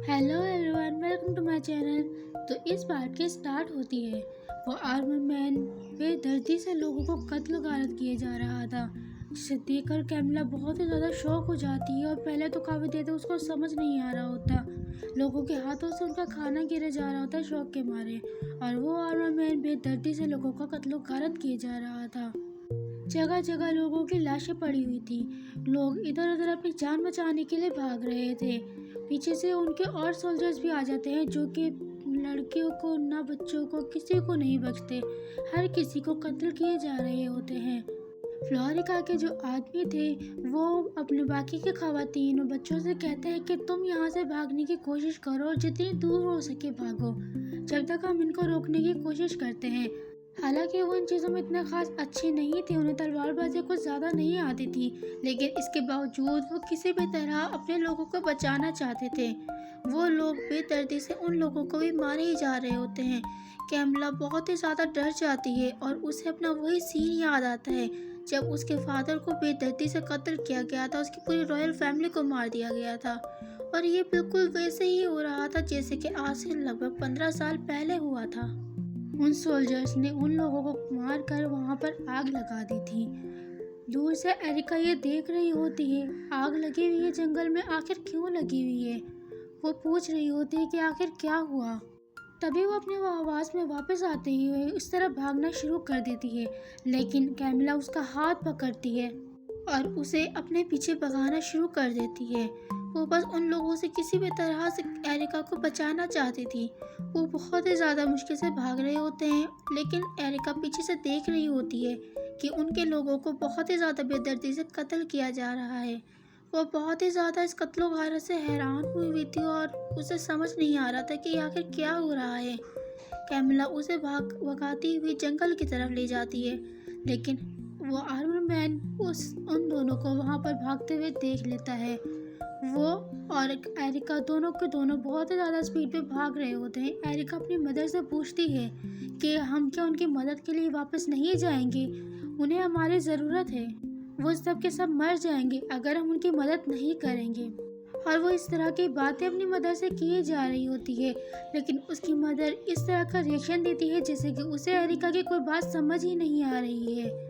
Hello everyone, welcome to my channel. तो इस part की स्टार्ट होती है। वो आर्मी मैन बेदर्दी से लोगों को कत्ल गारत किए जा रहा था, जिसे देखकर कैमिला बहुत ही ज़्यादा शॉक हो जाती है। और पहले तो काफ़ी देर तक उसको समझ नहीं आ रहा होता, लोगों के हाथों से उनका खाना गिरे जा रहा होता है शौक के मारे, और वो आर्मी मैन बेदर्दी से लोगों का कत्ल गारत किए जा रहा था। जगह जगह लोगों की लाशें पड़ी हुई थी। लोग इधर उधर अपनी जान बचाने के लिए भाग रहे थे। पीछे से उनके और सोल्जर्स भी आ जाते हैं, जो कि लड़कियों को ना बच्चों को किसी को नहीं बचते, हर किसी को कत्ल किए जा रहे होते हैं। फ्लोरिका के जो आदमी थे वो अपने बाकी के खवातीन और बच्चों से कहते हैं कि तुम यहाँ से भागने की कोशिश करो और जितनी दूर हो सके भागो, जब तक हम इनको रोकने की कोशिश करते हैं। हालांकि वो इन चीज़ों में इतना खास अच्छे नहीं थे, उन्हें तलवारबाजी कुछ ज़्यादा नहीं आती थी, लेकिन इसके बावजूद वो किसी भी तरह अपने लोगों को बचाना चाहते थे। वो लोग बेदर्दी से उन लोगों को भी मारे ही जा रहे होते हैं। कैमला बहुत ही ज़्यादा डर जाती है और उसे अपना वही सीन याद आता है जब उसके फादर को बेदर्दी से कत्ल किया गया था, उसकी पूरी रॉयल फैमिली को मार दिया गया था। और ये बिल्कुल वैसे ही हो रहा था जैसे कि आज से लगभग 15 साल पहले हुआ था। उन सोल्जर्स ने उन लोगों को मार कर वहाँ पर आग लगा दी थी। दूर से एरिका ये देख रही होती है, आग लगी हुई है जंगल में, आखिर क्यों लगी हुई है। वो पूछ रही होती है कि आखिर क्या हुआ। तभी वो अपने वो आवाज़ में वापस आते हुए इस तरह भागना शुरू कर देती है, लेकिन कैमिला उसका हाथ पकड़ती है और उसे अपने पीछे भगाना शुरू कर देती है। वो बस उन लोगों से किसी भी तरह से एरिका को बचाना चाहती थी। वो बहुत ही ज़्यादा मुश्किल से भाग रहे होते हैं, लेकिन एरिका पीछे से देख रही होती है कि उनके लोगों को बहुत ही ज़्यादा बेदर्दी से कत्ल किया जा रहा है। वो बहुत ही ज़्यादा इस कत्लो गारत से हैरान हुई थी और उसे समझ नहीं आ रहा था कि आखिर क्या हो रहा है। कैमिला उसे भगाती हुई जंगल की तरफ ले जाती है, लेकिन वो आर्मर मैन उन दोनों को वहाँ पर भागते हुए देख लेता है। वो और एरिका दोनों के दोनों बहुत ही ज़्यादा स्पीड पे भाग रहे होते हैं। एरिका अपनी मदर से पूछती है कि हम क्या उनकी मदद के लिए वापस नहीं जाएंगे, उन्हें हमारी ज़रूरत है, वो सब के सब मर जाएंगे अगर हम उनकी मदद नहीं करेंगे। और वो इस तरह की बातें अपनी मदर से किए जा रही होती है, लेकिन उसकी मदर इस तरह का रिएक्शन देती है जैसे कि उसे एरिका की कोई बात समझ ही नहीं आ रही है।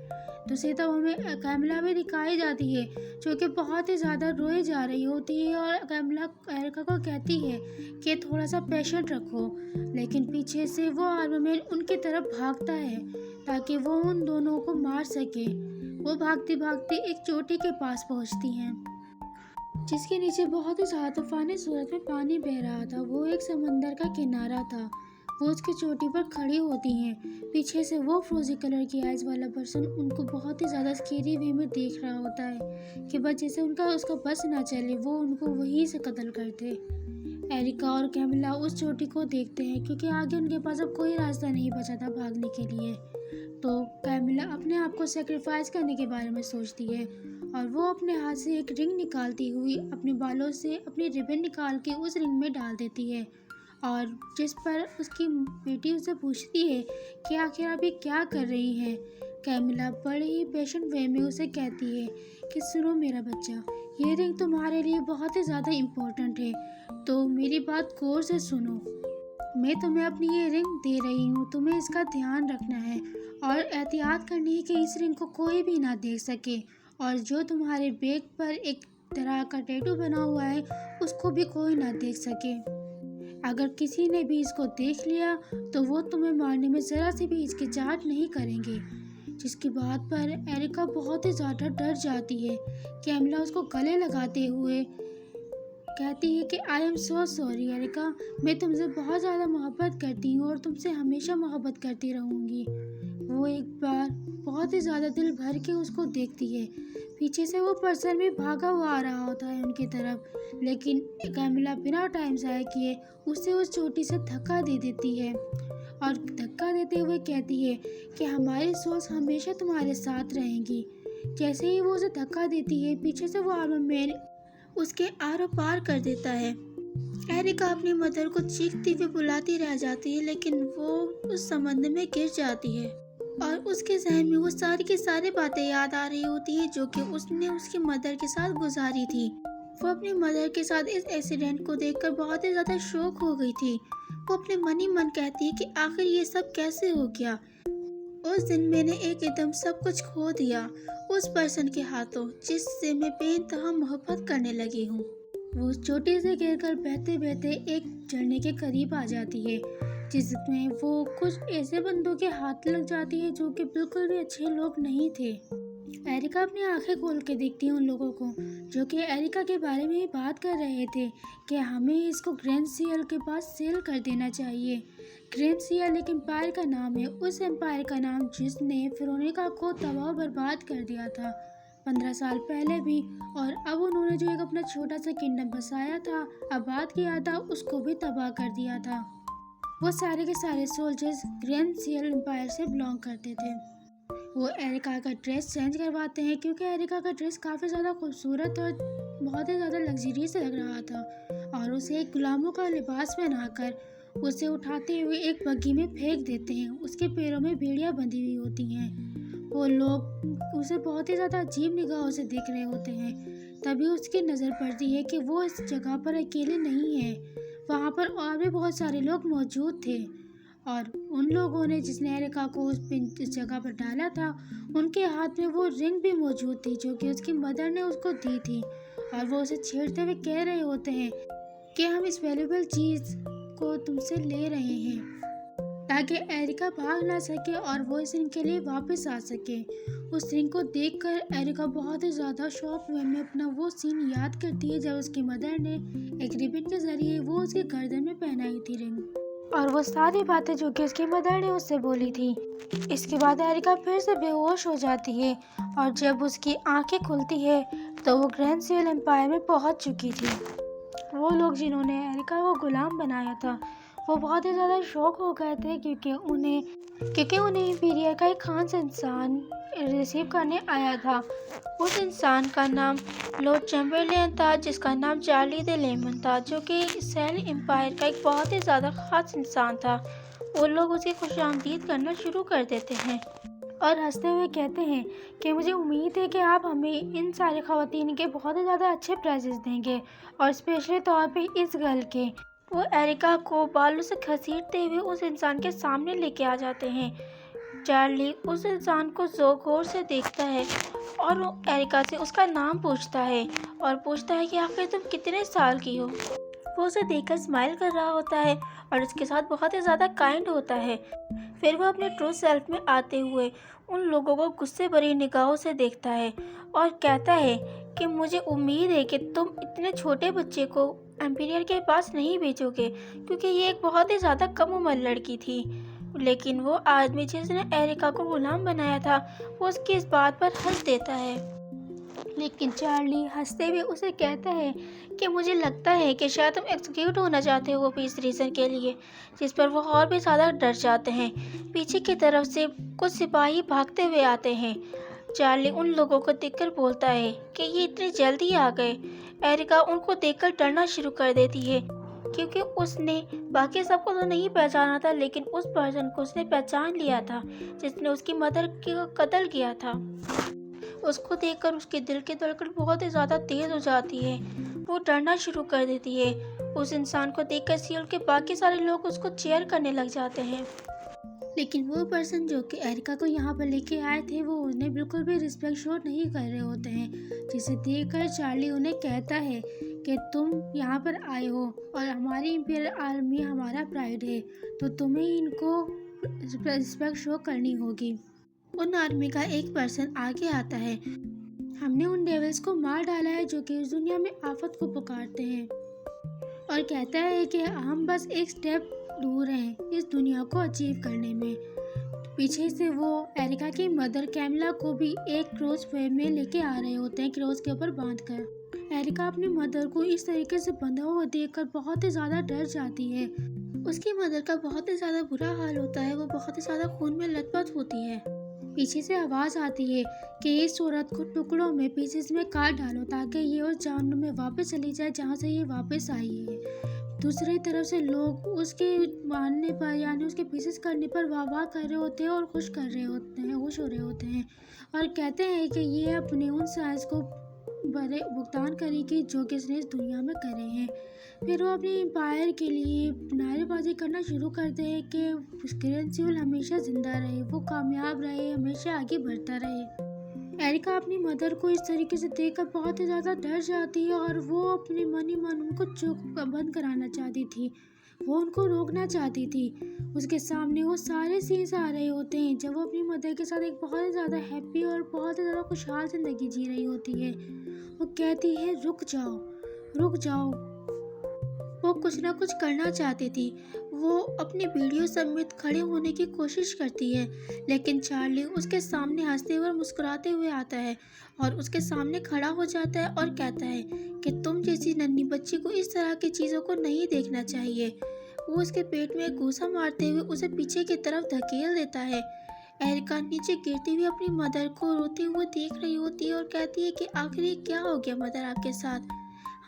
दूसरी तरफ हमें कैमिला भी दिखाई जाती है, जो कि बहुत ही ज़्यादा रोए जा रही होती है, और कैमिला एरिका को कहती है कि थोड़ा सा पेशेंट रखो, लेकिन पीछे से वो आर्मर उनकी तरफ भागता है ताकि वो उन दोनों को मार सके। वो भागती भागती एक चोटी के पास पहुंचती हैं, जिसके नीचे बहुत ही ज़्यादा तूफानी सूरत में पानी बह रहा था। वो एक समंदर का किनारा था। वो उसकी चोटी पर खड़ी होती हैं। पीछे से वो फ्रोजी कलर की आइज वाला पर्सन उनको बहुत ही ज़्यादा स्केरी वे में देख रहा होता है कि बस जैसे उसका बस ना चले, वो उनको वहीं से कत्ल करते। एरिका और कैमिला उस चोटी को देखते हैं, क्योंकि आगे उनके पास अब कोई रास्ता नहीं बचा था भागने के लिए। तो कैमिला अपने आप को सेक्रीफाइस करने के बारे में सोचती है, और वो अपने हाथ से एक रिंग निकालती हुई अपने बालों से अपनी रिबन निकाल के उस रिंग में डाल देती है। और जिस पर उसकी बेटी उसे पूछती है कि आखिर आप ये क्या कर रही हैं। कैमिला बड़े ही पेशेंट वे में उसे कहती है कि सुनो मेरा बच्चा, ये रिंग तुम्हारे लिए बहुत ही ज़्यादा इम्पोर्टेंट है, तो मेरी बात गौर से सुनो। मैं तुम्हें अपनी ये रिंग दे रही हूँ, तुम्हें इसका ध्यान रखना है और एहतियात करनी है कि इस रिंग को कोई भी ना देख सके, और जो तुम्हारे बैग पर एक तरह का टैटू बना हुआ है उसको भी कोई ना देख सके। अगर किसी ने भी इसको देख लिया तो वो तुम्हें मारने में ज़रा सी भी हिचकिचाहट नहीं करेंगे। जिसकी बात पर एरिका बहुत ही ज़्यादा डर जाती है। कैमिला उसको गले लगाते हुए कहती है कि I am so sorry Erica, मैं तुमसे बहुत ज़्यादा मोहब्बत करती हूँ और तुमसे हमेशा मोहब्बत करती रहूँगी। वो एक बार बहुत ही ज़्यादा दिल भर के उसको देखती है। पीछे से वो पर्सन भी भागा हुआ आ रहा होता है उनकी तरफ, लेकिन कैमिला बिना टाइम ज़ाया किए उसे उस चोटी से धक्का दे देती है, और धक्का देते हुए कहती है कि हमारी सोच हमेशा तुम्हारे साथ रहेंगी। जैसे ही वो उसे धक्का देती है, पीछे से वो आर्मर मैन उसके आर पार कर देता है। एरिका अपनी मदर को चीखती हुई बुलाती रह जाती है, लेकिन वो उस समंदर में गिर जाती है और उसके जहन में वो सारी की सारी बातें याद आ रही होती है जो कि उसने उसकी मदर के साथ गुजारी थी। वो अपनी मदर के साथ इस एक्सीडेंट को देखकर बहुत ही ज़्यादा शॉक हो गई थी। वो अपने मन ही मन कहती है कि आखिर ये सब कैसे हो गया। उस दिन मैंने एकदम सब कुछ खो दिया उस पर्सन के हाथों जिससे मैं बेइंतहा मोहब्बत करने लगी हूँ। वो चोटी से गिरकर बहते बहते एक झरने के करीब आ जाती है जिसमें वो कुछ ऐसे बंदों के हाथ लग जाती है जो कि बिल्कुल भी अच्छे लोग नहीं थे। एरिका अपनी आंखें खोल के देखती है उन लोगों को जो कि एरिका के बारे में ही बात कर रहे थे कि हमें इसको ग्रैंड सियल के पास सेल कर देना चाहिए। ग्रैंड सियल एक एम्पायर का नाम है, उस एम्पायर का नाम जिसने वेरोनिका को तबाह बर्बाद कर दिया था 15 साल पहले भी। और अब उन्होंने जो एक अपना छोटा सा किंगडम बसाया था, आबाद किया था, उसको भी तबाह कर दिया था। वो सारे के सारे सोल्जर्स ग्रैंड सियल एम्पायर से बिलोंग करते थे। वो एरिका का ड्रेस चेंज करवाते हैं क्योंकि एरिका का ड्रेस काफ़ी ज़्यादा खूबसूरत और बहुत ही ज़्यादा लग्जरियस लग रहा था और उसे एक गुलामों का लिबास पहनाकर उसे उठाते हुए एक बग्गी में फेंक देते हैं। उसके पैरों में बेड़ियाँ बंधी हुई होती हैं। वो लोग उसे बहुत ही ज़्यादा अजीब निगाहों से देख रहे होते हैं। तभी उसकी नज़र पड़ती है कि वो इस जगह पर अकेले नहीं है, वहाँ पर और भी बहुत सारे लोग मौजूद थे और उन लोगों ने जिसने एरिका को इस जगह पर डाला था उनके हाथ में वो रिंग भी मौजूद थी जो कि उसकी मदर ने उसको दी थी और वो उसे छेड़ते हुए कह रहे होते हैं कि हम इस वैल्यूएबल चीज़ को तुमसे ले रहे हैं ताकि एरिका भाग ना सके और वो इस रिंग के लिए वापस आ सके। उस रिंग को देखकर एरिका बहुत ही ज़्यादा शॉक में अपना वो सीन याद करती है जब उसकी मदर ने एक रिबन के ज़रिए वो उसके गर्दन में पहनाई थी रिंग और वो सारी बातें जो कि उसकी मदर ने उससे बोली थी। इसके बाद एरिका फिर से बेहोश हो जाती है और जब उसकी आंखें खुलती है तो वो ग्रैंड सियल एम्पायर में पहुंच चुकी थी। वो लोग जिन्होंने एरिका को गुलाम बनाया था वो बहुत ही ज़्यादा शॉक हो गए थे क्योंकि उन्हें इंपीरियर का एक खास इंसान रिसीव करने आया था। उस इंसान का नाम लॉर्ड चैम्बरलेन था जिसका नाम चार्ली द लेमन था जो कि सेल एम्पायर का एक बहुत ही ज़्यादा ख़ास इंसान था। वो लोग उसकी खुशामदीद करना शुरू कर देते हैं और हंसते हुए कहते हैं कि मुझे उम्मीद है कि आप हमें इन सारे ख़वातीन के बहुत ही ज़्यादा अच्छे प्राइजेस देंगे और स्पेशली तौर पे इस गर्ल के। वो एरिका को बालों से घसीटते हुए उस इंसान के सामने लेके आ जाते हैं। चार्ली उस इंसान को ज़ोर से देखता है और वो एरिका से उसका नाम पूछता है और पूछता है कि आखिर तुम कितने साल की हो। वो उसे देखकर स्माइल कर रहा होता है और उसके साथ बहुत ही ज़्यादा काइंड होता है। फिर वो अपने ट्रू सेल्फ में आते हुए उन लोगों को गुस्से भरी निगाहों से देखता है और कहता है कि मुझे उम्मीद है कि तुम इतने छोटे बच्चे को एम्पीरियर के पास नहीं भेजोगे क्योंकि ये एक बहुत ही ज़्यादा कम उम्र लड़की थी। लेकिन वो आदमी जिसने एरिका को गुलाम बनाया था वो उसकी इस बात पर हंस देता है। लेकिन चार्ली हंसते हुए उसे कहता है कि मुझे लगता है कि शायद तुम एग्जीक्यूट होना चाहते हो इस रीज़न के लिए, जिस पर वो और भी ज़्यादा डर जाते हैं। पीछे की तरफ से कुछ सिपाही भागते हुए आते हैं। चार्ली उन लोगों को देखकर बोलता है कि ये इतनी जल्दी आ गए। एरिका उनको देखकर डरना शुरू कर देती है क्योंकि उसने बाकी सबको तो नहीं पहचाना था लेकिन उस पर्सन को उसने पहचान लिया था जिसने उसकी मदर को कत्ल किया था। उसको देखकर उसके दिल की धड़कन बहुत ही ज़्यादा तेज़ हो जाती है। वो डरना शुरू कर देती है। उस इंसान को देखकर सीएल के बाकी सारे लोग उसको चीयर करने लग जाते हैं। लेकिन वो पर्सन जो कि एरिका को यहाँ पर लेके आए थे वो उन्हें बिल्कुल भी रिस्पेक्ट शो नहीं कर रहे होते हैं, जिसे देखकर चार्ली उन्हें कहता है कि तुम यहाँ पर आए हो और हमारी इंपीरियल आर्मी हमारा प्राइड है तो तुम्हें इनको रिस्पेक्ट शो करनी होगी। उन आर्मी का एक पर्सन आगे आता है। हमने उन डेविल्स को मार डाला है जो कि इस दुनिया में आफत को पुकारते हैं और कहता है कि हम बस एक स्टेप दूर हैं इस दुनिया को अचीव करने में। पीछे से वो एरिका की मदर कैमिला को भी एक क्रॉस वे में लेके आ रहे होते हैं, क्रॉस के ऊपर बांधकर। एरिका अपनी मदर को इस तरीके से बंधा हुआ देखकर बहुत ही ज़्यादा डर जाती है। उसकी मदर का बहुत ही ज़्यादा बुरा हाल होता है, वो बहुत ही ज़्यादा खून में लथपथ होती है। पीछे से आवाज़ आती है कि इस औरत को टुकड़ों में पीसेस में काट डालो ताकि ये उस जहन्नुम में वापस चली जाए जहाँ से ये वापस आई है। दूसरी तरफ से लोग उसके मारने पर यानी उसके पीसेस करने पर वाह वाह कर रहे होते हैं और खुश हो रहे होते हैं और कहते हैं कि ये अपने उन साइज को बड़े भुगतान करेगी जो कि उसने इस दुनिया में करे हैं। फिर वो अपनी एम्पायर के लिए नारेबाजी करना शुरू करते हैं कि किरण सिउल हमेशा ज़िंदा रहे, वो कामयाब रहे, हमेशा आगे बढ़ता रहे। एरिका अपनी मदर को इस तरीके से देखकर बहुत ही ज़्यादा डर जाती है और वो अपने मन ही मन उनको चुप बंद कराना चाहती थी, वो उनको रोकना चाहती थी। उसके सामने वो सारे सीन्स आ रहे होते हैं जब वो अपनी मदर के साथ एक बहुत ही ज़्यादा हैप्पी और बहुत ही ज़्यादा खुशहाल ज़िंदगी जी रही होती है। वो कहती है रुक जाओ, रुक जाओ। वो कुछ ना कुछ करना चाहती थी। वो अपनी वीडियो समेत खड़े होने की कोशिश करती है, लेकिन चार्ली उसके सामने हंसते हुए और मुस्कुराते हुए आता है और उसके सामने खड़ा हो जाता है और कहता है कि तुम जैसी नन्ही बच्ची को इस तरह की चीज़ों को नहीं देखना चाहिए। वो उसके पेट में एक घूंसा मारते हुए उसे पीछे की तरफ धकेल देता है। एरिका नीचे गिरती हुई अपनी मदर को रोते हुए देख रही होती है और कहती है कि आखिर ये क्या हो गया मदर आपके साथ।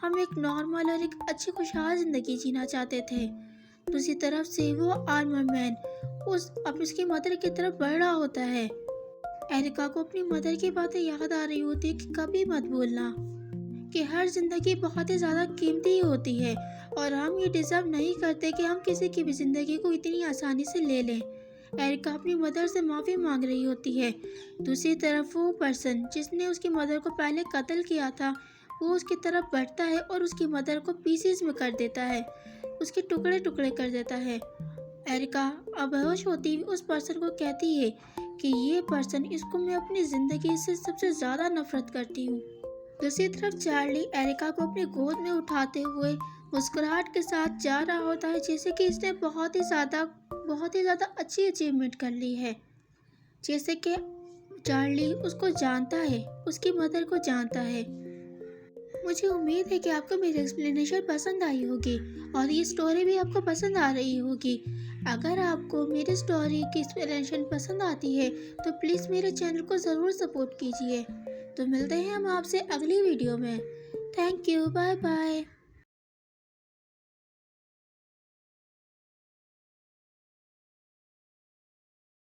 हम एक नॉर्मल और एक अच्छी खुशहाल ज़िंदगी जीना चाहते थे। दूसरी तरफ से वो आर्मर मैन उसकी मदर की तरफ बढ़ रहा होता है। एरिका को अपनी मदर की बातें याद आ रही होती है कि कभी मत भूलना कि हर ज़िंदगी बहुत ही ज़्यादा कीमती होती है और हम ये डिज़र्व नहीं करते कि हम किसी की भी ज़िंदगी को इतनी आसानी से ले लें। एरिका अपनी मदर से माफ़ी मांग रही होती है। दूसरी तरफ वो पर्सन जिसने उसकी मदर को पहले कत्ल किया था वो उसकी तरफ बढ़ता है और उसकी मदर को पीसेस में कर देता है, उसके टुकड़े टुकड़े कर देता है। एरिका बेहोश होती हुई उस पर्सन को कहती है कि ये पर्सन, इसको मैं अपनी ज़िंदगी से सबसे ज़्यादा नफरत करती हूँ। दूसरी तरफ चार्ली एरिका को अपनी गोद में उठाते हुए मुस्कुराहट के साथ जा रहा होता है जैसे कि इसने बहुत ही ज़्यादा अच्छी अचीवमेंट कर ली है। जैसे कि चार्ली उसको जानता है, उसकी मदर को जानता है। मुझे उम्मीद है कि आपको मेरी एक्सप्लेनेशन पसंद आई होगी और ये स्टोरी भी आपको पसंद आ रही होगी। अगर आपको मेरी स्टोरी की एक्सप्लेनेशन पसंद आती है तो प्लीज़ मेरे चैनल को ज़रूर सपोर्ट कीजिए। तो मिलते हैं हम आपसे अगली वीडियो में। Thank you, bye bye.